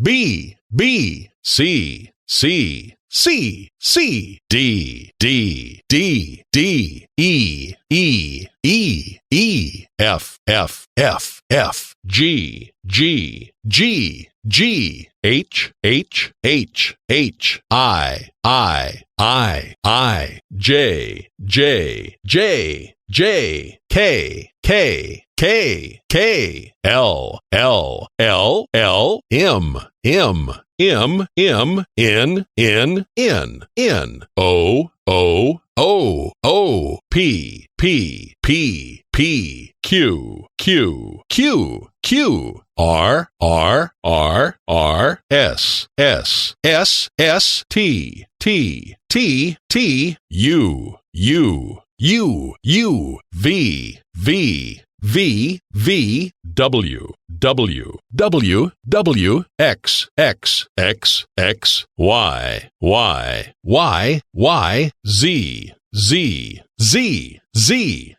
B, C, D, F, G, H, I, J, K, L, M, N, O, P, Q, R, S, T, U, V, W, X, Y, Z,